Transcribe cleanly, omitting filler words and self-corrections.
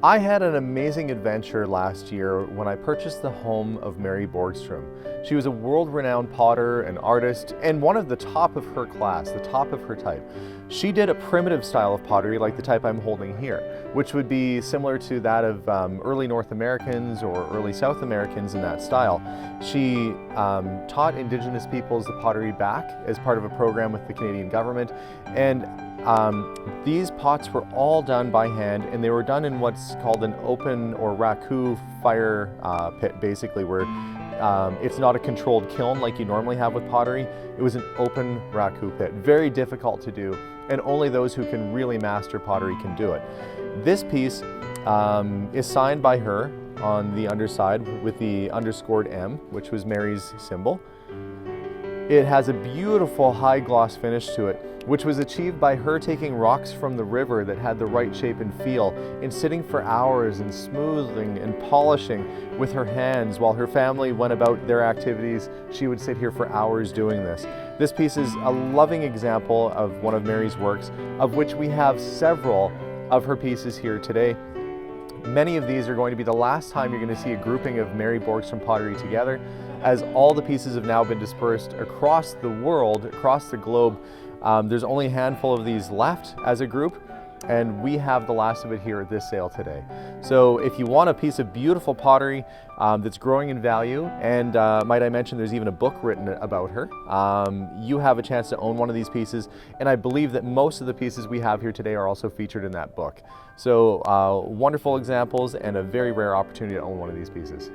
I had an amazing adventure last year when I purchased the home of Mary Borgstrom. She was a world-renowned potter and artist, and one of the top of her class, the top of her type. She did a primitive style of pottery like the type I'm holding here, which would be similar to that of early North Americans or early South Americans in that style. She taught Indigenous peoples the pottery back as part of a program with the Canadian government, and these pots were all done by hand, and they were done in what's called an open or raku fire pit, basically, where it's not a controlled kiln like you normally have with pottery. It was an open raku pit. Very difficult to do, and only those who can really master pottery can do it. This piece is signed by her on the underside with the underscored M, which was Mary's symbol. It has a beautiful high gloss finish to it, which was achieved by her taking rocks from the river that had the right shape and feel and sitting for hours and smoothing and polishing with her hands while her family went about their activities. She would sit here for hours doing this. This piece is a loving example of one of Mary's works, of which we have several of her pieces here today. Many of these are going to be the last time you're going to see a grouping of Mary Borgstrom pottery together, as all the pieces have now been dispersed across the world, across the globe. There's only a handful of these left as a group, and we have the last of it here at this sale today. So if you want a piece of beautiful pottery that's growing in value, and might I mention there's even a book written about her, you have a chance to own one of these pieces, and I believe that most of the pieces we have here today are also featured in that book. So wonderful examples and a very rare opportunity to own one of these pieces.